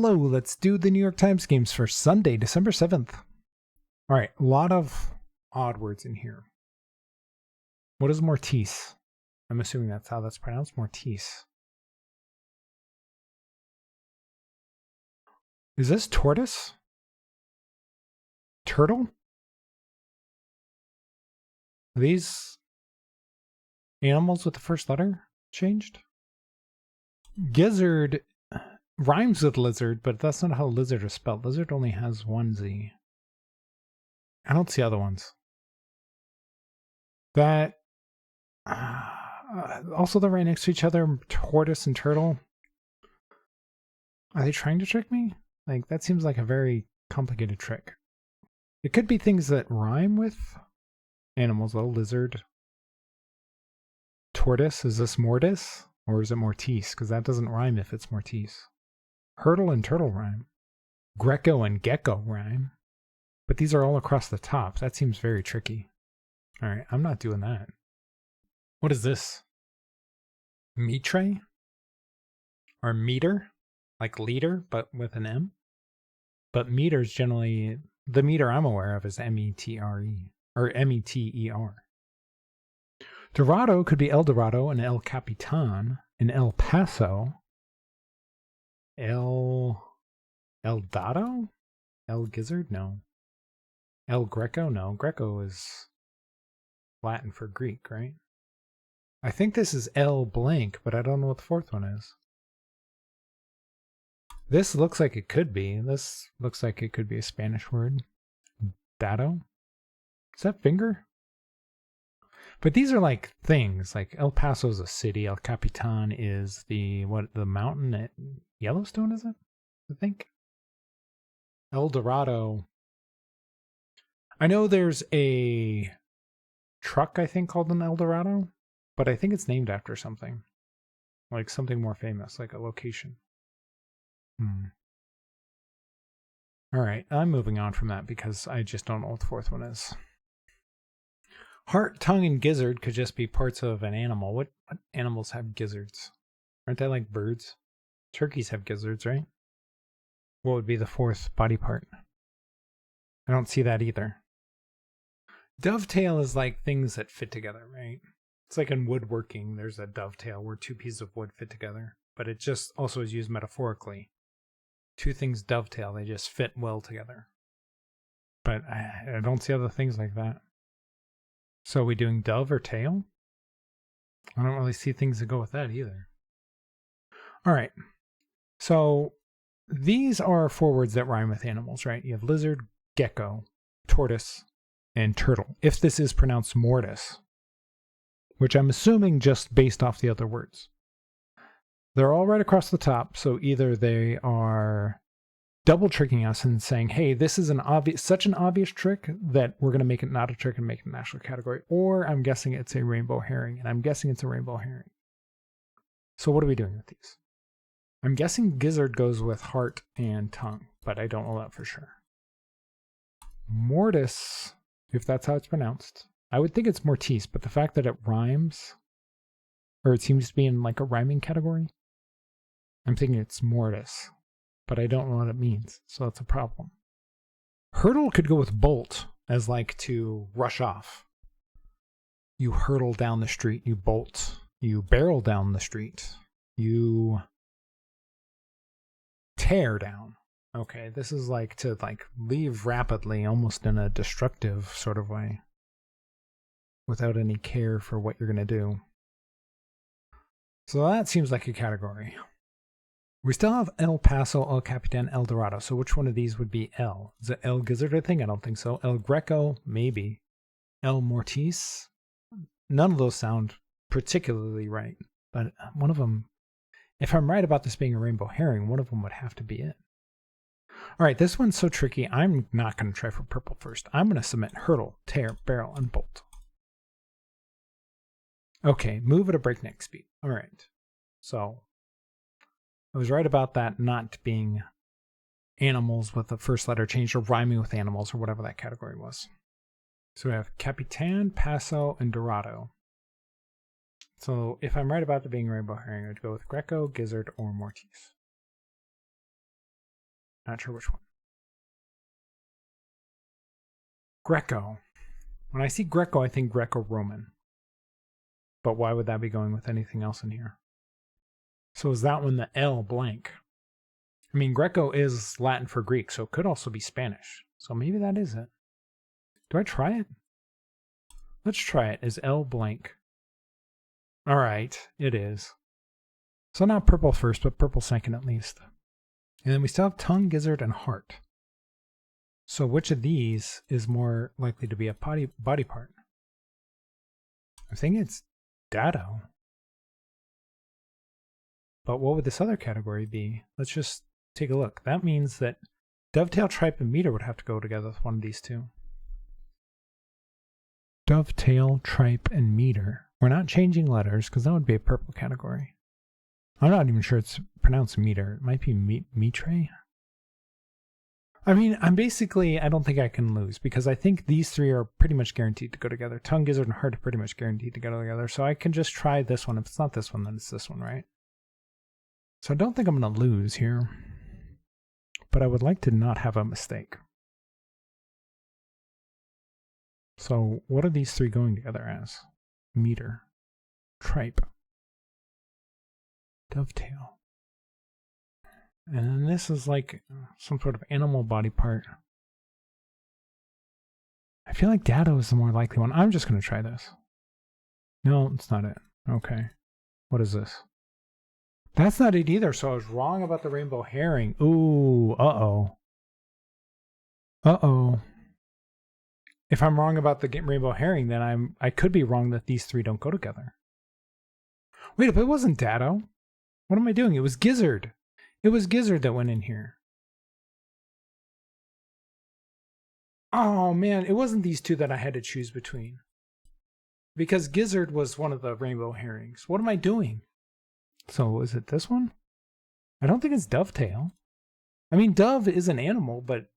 Hello, let's do the New York Times games for Sunday, December 7th. All right, a lot of odd words in here. What is Mortice? I'm assuming that's how that's pronounced, Mortice. Is this tortoise? Turtle? Are these animals with the first letter changed? Gizzard rhymes with lizard, but that's not how lizard is spelled. Lizard only has one Z. I don't see other ones. That also they're right next to each other, tortoise and turtle. Are they trying to trick me? Like, that seems like a very complicated trick. It could be things that rhyme with animals, though. Lizard. Tortoise, is this mortis? Or is it mortice? Because that doesn't rhyme if it's mortice. Hurdle and turtle rhyme. Greco and gecko rhyme. But these are all across the top. That seems very tricky. Alright, I'm not doing that. What is this? Mitre? Or meter? Like liter, but with an M? But meters generally, the meter I'm aware of is M-E-T-R-E. Or M-E-T-E-R. Dorado could be El Dorado and El Capitan and El Paso. El Dado? El Gizzard? No. El Greco? No. Greco is Latin for Greek, right? I think this is El blank, but I don't know what the fourth one is. This looks like it could be. This looks like it could be a Spanish word. Dado? Is that finger? But these are like things. Like El Paso is a city. El Capitan is the mountain at Yellowstone, is it? I think. El Dorado. I know there's a truck, I think, called an El Dorado, but I think it's named after something. Like something more famous, like a location. All right, I'm moving on from that because I just don't know what the fourth one is. Heart, tongue, and gizzard could just be parts of an animal. What animals have gizzards? Aren't they like birds? Turkeys have gizzards, right? What would be the fourth body part? I don't see that either. Dovetail is like things that fit together, right? It's like in woodworking, there's a dovetail where two pieces of wood fit together, but it just also is used metaphorically. Two things dovetail, they just fit well together. But I don't see other things like that. So are we doing dove or tail? I don't really see things that go with that either. All right. So these are four words that rhyme with animals, right? You have lizard, gecko, tortoise, and turtle. If this is pronounced mortis, which I'm assuming just based off the other words. They're all right across the top, so either they are double tricking us and saying, hey, this is such an obvious trick that we're going to make it not a trick and make it an actual category, or I'm guessing it's a rainbow herring, and I'm guessing it's a rainbow herring. So what are we doing with these? I'm guessing gizzard goes with heart and tongue, but I don't know that for sure. Mortis, if that's how it's pronounced. I would think it's mortice, but the fact that it rhymes, or it seems to be in like a rhyming category, I'm thinking it's mortis, but I don't know what it means, so that's a problem. Hurdle could go with bolt, as like to rush off. You hurtle down the street, you bolt. You barrel down the street. You tear down. Okay, this is like to leave rapidly, almost in a destructive sort of way, without any care for what you're going to do. So that seems like a category. We still have El Paso, El Capitan, El Dorado. So which one of these would be El? Is it El Gizzard, I think? I don't think so. El Greco, maybe. El Mortice? None of those sound particularly right. But one of them, if I'm right about this being a rainbow herring, one of them would have to be it. All right, this one's so tricky. I'm not going to try for purple first. I'm going to submit hurdle, tear, barrel, and bolt. Okay, move at a breakneck speed. All right. So I was right about that not being animals with the first letter changed or rhyming with animals or whatever that category was. So we have Capitan, Paso, and Dorado. So if I'm right about it being rainbow herring, I would go with Greco, gizzard, or mortice. Not sure which one. Greco. When I see Greco, I think Greco-Roman. But why would that be going with anything else in here? So is that one the L blank? I mean, Greco is Latin for Greek, so it could also be Spanish. So maybe that is it. Do I try it? Let's try it. Is L blank? All right, it is. So not purple first, but purple second at least. And then we still have tongue, gizzard, and heart. So which of these is more likely to be a body part? I think it's dado. But what would this other category be? Let's just take a look. That means that dovetail, tripe, and meter would have to go together with one of these two. Dovetail, tripe, and meter. We're not changing letters because that would be a purple category. I'm not even sure it's pronounced meter. It might be mitre. I mean, I don't think I can lose because I think these three are pretty much guaranteed to go together. Tongue, gizzard, and heart are pretty much guaranteed to go together. So I can just try this one. If it's not this one, then it's this one, right? So I don't think I'm going to lose here. But I would like to not have a mistake. So what are these three going together as? Meter, tripe, dovetail. And this is like some sort of animal body part. I feel like dado is the more likely one. I'm just going to try this. No, it's not it. Okay. What is this? That's not it either, so I was wrong about the rainbow herring. Ooh, uh-oh. Uh-oh. If I'm wrong about the rainbow herring, then I could be wrong that these three don't go together. Wait, if it wasn't dado, what am I doing? It was gizzard. It was gizzard that went in here. Oh man, it wasn't these two that I had to choose between. Because gizzard was one of the rainbow herrings. What am I doing? So is it this one? I don't think it's dovetail. I mean, dove is an animal, but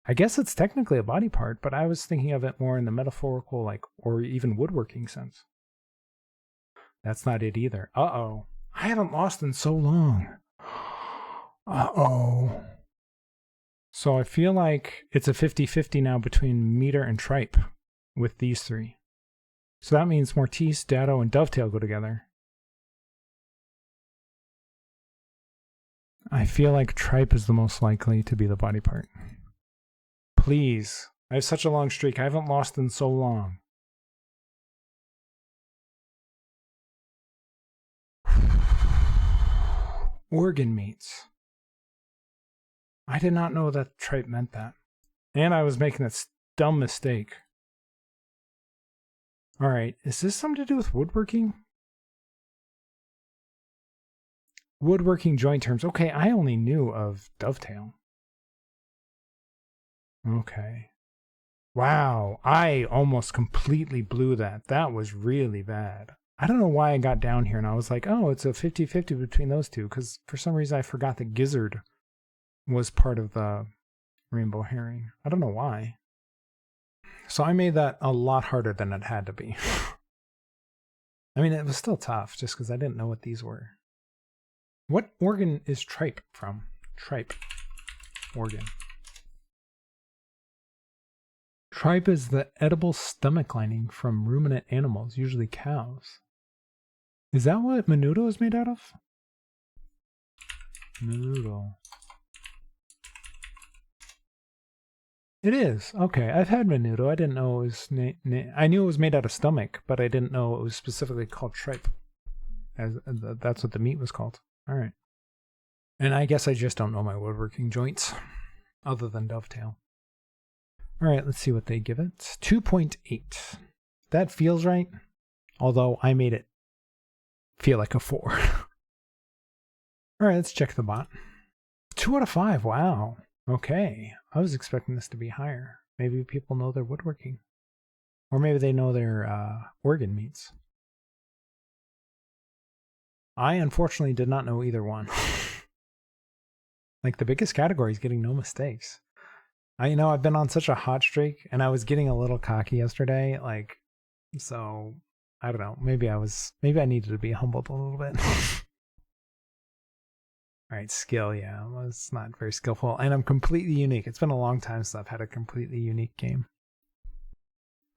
I guess it's technically a body part, but I was thinking of it more in the metaphorical, like, or even woodworking sense. That's not it either. Uh-oh. I haven't lost in so long. Uh-oh. So I feel like it's a 50-50 now between meter and tripe with these three. So that means Mortice, dado, and dovetail go together. I feel like tripe is the most likely to be the body part. Please. I have such a long streak. I haven't lost in so long. Organ meats. I did not know that tripe meant that. And I was making that dumb mistake. Alright, is this something to do with woodworking? Woodworking joint terms. Okay, I only knew of dovetail. Okay. Wow, I almost completely blew that. That was really bad. I don't know why I got down here and I was like, oh, it's a 50-50 between those two, because for some reason I forgot that gizzard was part of the rainbow herring. I don't know why. So I made that a lot harder than it had to be. I mean, it was still tough just because I didn't know what these were. What organ is tripe from? Tripe. Organ. Tripe is the edible stomach lining from ruminant animals, usually cows. Is that what menudo is made out of? Menudo. It is. Okay, I've had menudo. I didn't know it was... I knew it was made out of stomach, but I didn't know it was specifically called tripe. That's what the meat was called. All right. And I guess I just don't know my woodworking joints, other than dovetail. All right, let's see what they give it. 2.8. That feels right, although I made it feel like a 4. All right, let's check the bot. 2 out of 5. Wow. Okay. I was expecting this to be higher. Maybe people know their woodworking. Or maybe they know their organ meats. I unfortunately did not know either one. Like, the biggest category is getting no mistakes. I've been on such a hot streak, and I was getting a little cocky yesterday, like, so, I don't know, maybe I needed to be humbled a little bit. All right, skill, yeah, well, it's not very skillful. And I'm completely unique. It's been a long time since I've had a completely unique game.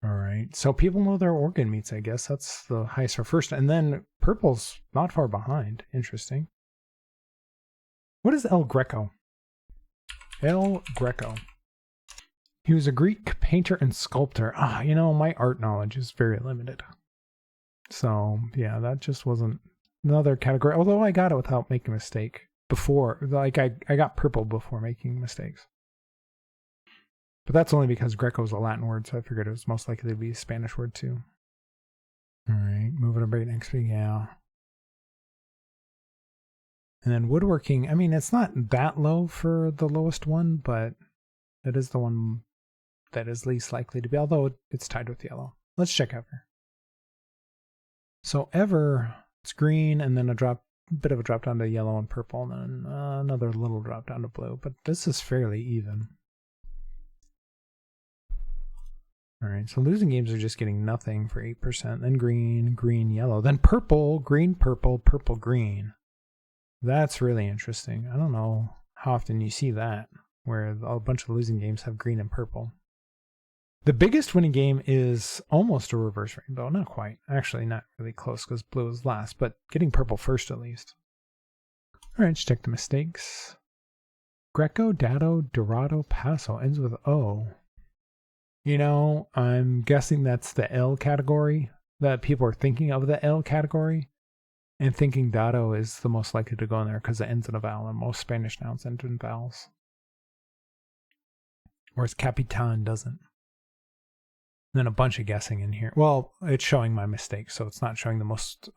All right, so people know their organ meats, I guess. That's the highest for first. And then purple's not far behind. Interesting. What is El Greco? El Greco. He was a Greek painter and sculptor. You know, my art knowledge is very limited. So, yeah, that just wasn't another category. Although I got it without making a mistake before. Like, I got purple before making mistakes. But that's only because Greco is a Latin word, so I figured it was most likely to be a Spanish word, too. All right, moving to breakneck speed, yeah. And then woodworking, I mean, it's not that low for the lowest one, but it is the one that is least likely to be, although it's tied with yellow. Let's check Ever. So Ever, it's green, and then bit of a drop down to yellow and purple, and then another little drop down to blue, but this is fairly even. All right, so losing games are just getting nothing for 8%, then green, green, yellow, then purple, green, purple, purple, green. That's really interesting. I don't know how often you see that, where a bunch of losing games have green and purple. The biggest winning game is almost a reverse rainbow. Not quite. Actually, not really close because blue is last, but getting purple first at least. All right, let's check the mistakes. Greco, Dado, Dorado, Paso ends with O. You know, I'm guessing that's the L category, that people are thinking of the L category, and thinking Dado is the most likely to go in there because it ends in a vowel, and most Spanish nouns end in vowels. Whereas Capitan doesn't. And then a bunch of guessing in here. Well, it's showing my mistakes, so it's not showing the most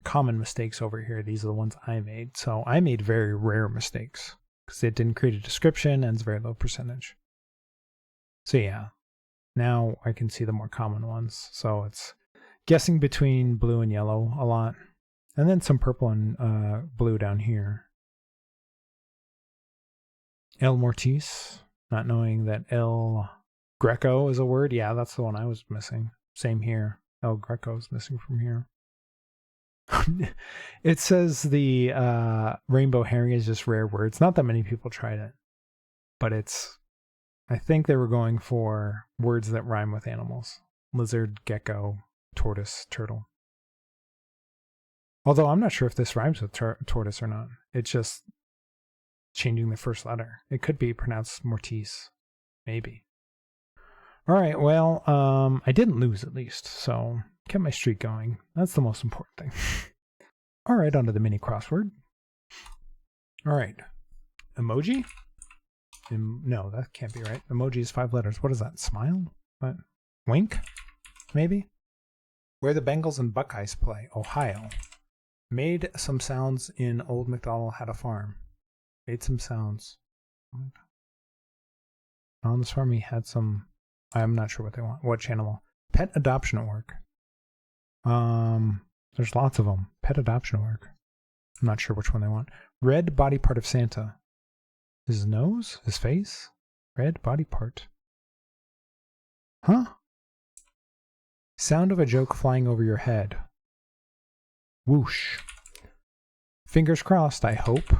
common mistakes over here. These are the ones I made. So I made very rare mistakes because it didn't create a description and it's very low percentage. So yeah, now I can see the more common ones. So it's guessing between blue and yellow a lot. And then some purple and blue down here. El Mortis, not knowing that El Greco is a word. Yeah, that's the one I was missing. Same here. El Greco is missing from here. It says the rainbow herring is just rare words. Not that many people tried it. But I think they were going for words that rhyme with animals. Lizard, gecko, tortoise, turtle. Although I'm not sure if this rhymes with tortoise or not. It's just changing the first letter. It could be pronounced Mortis. Maybe. All right, well, I didn't lose at least, so kept my streak going. That's the most important thing. All right, on to the mini crossword. All right, emoji? No, that can't be right. Emoji is 5 letters. What is that, smile? What? Wink? Maybe? Where the Bengals and Buckeyes play, Ohio. Made some sounds in Old MacDonald Had a Farm. Made some sounds. On this farm he had some... I'm not sure what they want. Which animal? Pet adoption at work. There's lots of them. Pet adoption at work. I'm not sure which one they want. Red body part of Santa. His nose? His face? Red body part. Huh? Sound of a joke flying over your head. Whoosh. Fingers crossed, I hope.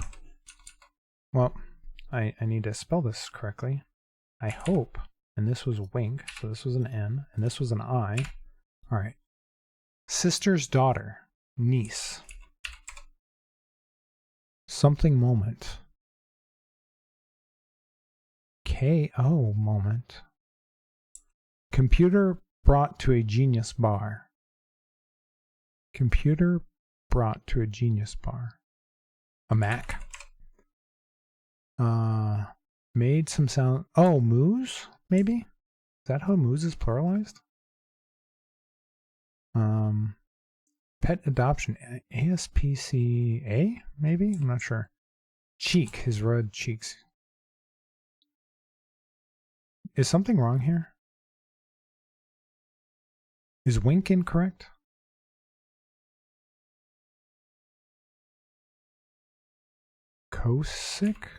Well, I need to spell this correctly. I hope. And this was wink, so this was an N, and this was an I. All right. Sister's daughter, niece. Something moment. KO moment. Computer brought to a genius bar. Computer brought to a genius bar. A Mac. Made some sound. Oh, moose? Maybe? Is that how moose is pluralized? Pet adoption. ASPCA? Maybe? I'm not sure. Cheek. His red cheeks. Is something wrong here? Is wink incorrect? Cossack?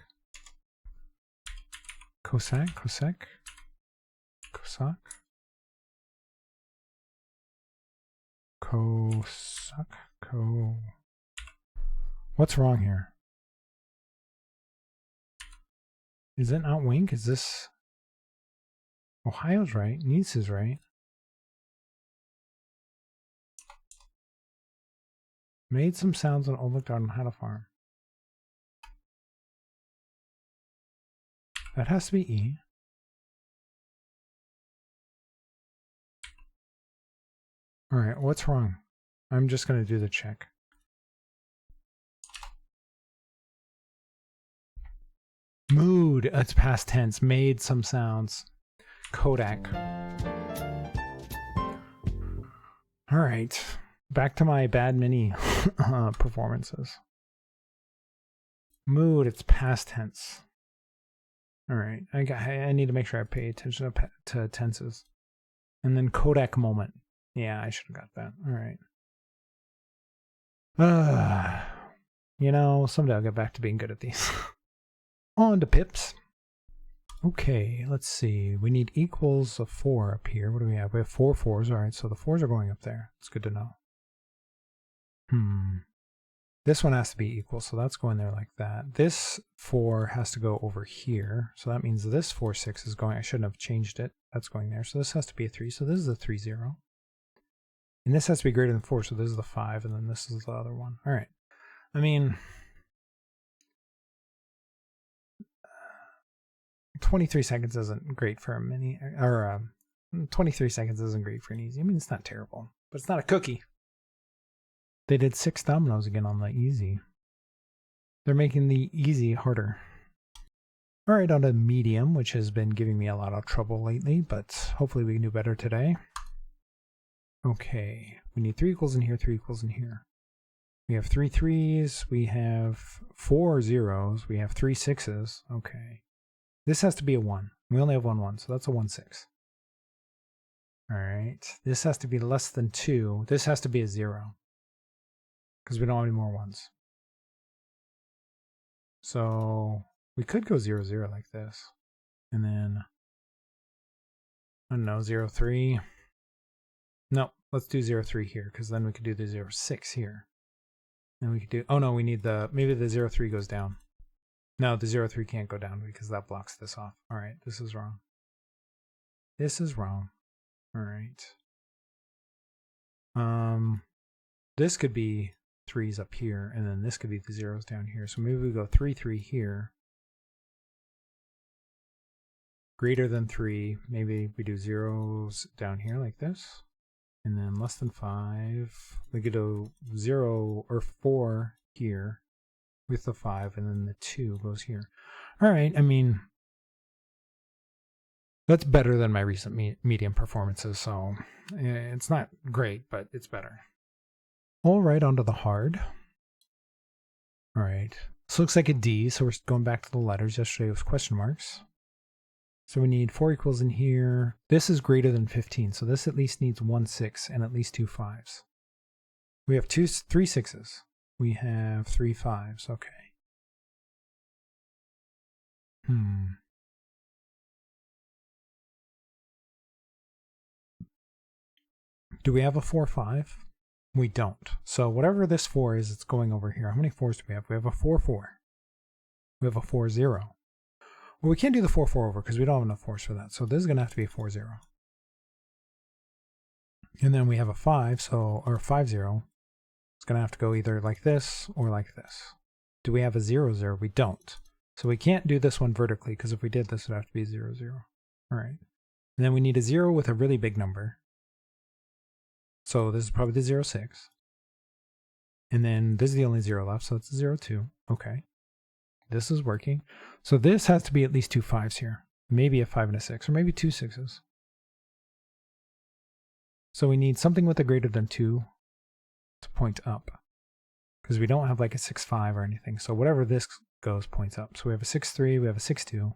Cossack? Cossack? Cossack? Cossack? What's wrong here? Is it not wink? Is this... Ohio's right. Nice is right. Made some sounds and overlooked on how to farm. That has to be E. All right, what's wrong? I'm just going to do the check. Mood, it's past tense. Made some sounds. Kodak. All right, back to my bad mini performances. Mood, it's past tense. All right, I need to make sure I pay attention to tenses. And then Kodak moment. Yeah, I should have got that. All right. You know, someday I'll get back to being good at these. On to pips. Okay, let's see. We need equals of 4 up here. What do we have? We have 4 4s. All right, so the 4s are going up there. It's good to know. This one has to be equal, so that's going there like that. This 4 has to go over here, so that means this 4 6 is going. I shouldn't have changed it. That's going there. So this has to be a 3. So this is a 3 0. And this has to be greater than 4, so this is the 5, and then this is the other one. All right. I mean, 23 seconds isn't great for a mini, or 23 seconds isn't great for an easy. I mean, it's not terrible, but it's not a cookie. They did 6 dominoes again on the easy. They're making the easy harder. All right, on to medium, which has been giving me a lot of trouble lately, but hopefully we can do better today. Okay, we need 3 equals in here, 3 equals in here. We have 3 3s, we have 4 0s, we have 3 6s. Okay. This has to be a 1. We only have 1 1, so that's a 1 6. All right, this has to be less than 2. This has to be a 0. Because we don't have any more 1s. So we could go 0 0 like this. And then, I don't know, 0 3. No, let's do 0 3 here, because then we could do the 0 6 here. And we could do, oh no, we need the, maybe the 0 3 goes down. No, the 0 3 can't go down because that blocks this off. All right, this is wrong. This is wrong. All right. This could be 3s up here, and then this could be the 0s down here. So maybe we go 3 3 here. Greater than 3. Maybe we do 0s down here like this. And then less than 5. We could do 0 or 4 here with the 5, and then the 2 goes here. All right, I mean, that's better than my recent medium performances, so it's not great, but it's better. All right, onto the hard. All right, this looks like a D, so we're going back to the letters. Yesterday was question marks. So we need 4 equals in here. This is greater than 15, so this at least needs 1 6 and at least 2 5s. We have 3 6s. We have 3 5s. Okay. Do we have a 4 5? We don't. So whatever this 4 is, it's going over here. How many 4s do we have? We have a 4 4. We have a 4 0. Well, we can't do the 4 4 over because we don't have enough 4s for that. So this is going to have to be a 4 0. And then we have a 5, so, or 5 0. It's going to have to go either like this or like this. Do we have a 0 0? We don't. So we can't do this one vertically because if we did, this would have to be 0 0. All right. And then we need a 0 with a really big number. So this is probably the 0 6. And then this is the only 0 left, so it's a 0 2. Okay. This is working. So this has to be at least 2 5s here. Maybe a 5 and a 6, or maybe 2 6s. So we need something with a greater than 2 to point up. Because we don't have like a 6 5 or anything. So whatever this goes points up. So we have a 6 3, we have a 6 2.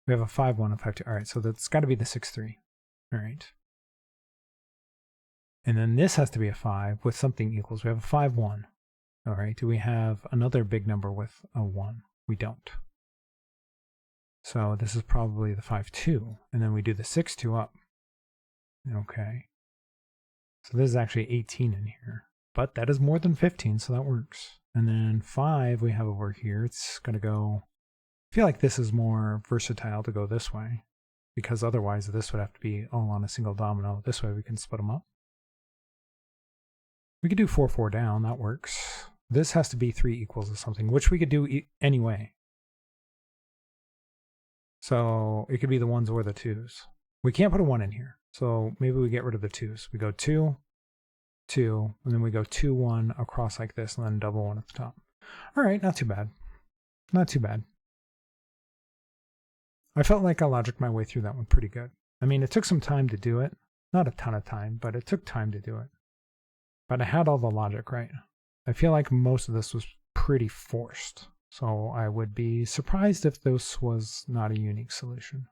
We have a 5 1 and 5 2. All right, so that's got to be the 6 3. All right. And then this has to be a 5 with something equals. We have a 5 1. All right, do we have another big number with a 1? We don't. So this is probably the 5 2. And then we do the 6 2 up. Okay. So this is actually 18 in here. But that is more than 15, so that works. And then 5 we have over here. It's going to go, I feel like this is more versatile to go this way, because otherwise this would have to be all on a single domino. This way we can split them up. We could do 4, 4 down. That works. This has to be 3 equals of something, which we could do anyway. So it could be the 1s or the 2s. We can't put a 1 in here. So maybe we get rid of the 2s. We go 2, 2, and then we go 2, 1 across like this, and then double 1 at the top. All right, not too bad. Not too bad. I felt like I logicked my way through that one pretty good. I mean, it took some time to do it. Not a ton of time, but it took time to do it. But I had all the logic right. I feel like most of this was pretty forced. So I would be surprised if this was not a unique solution.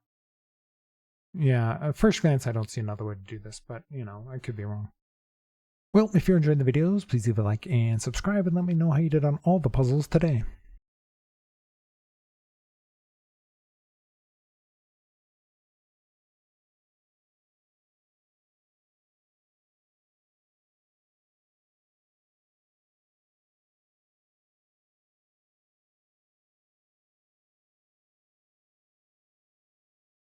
Yeah, at first glance, I don't see another way to do this, but, you know, I could be wrong. Well, if you're enjoying the videos, please leave a like and subscribe and let me know how you did on all the puzzles today.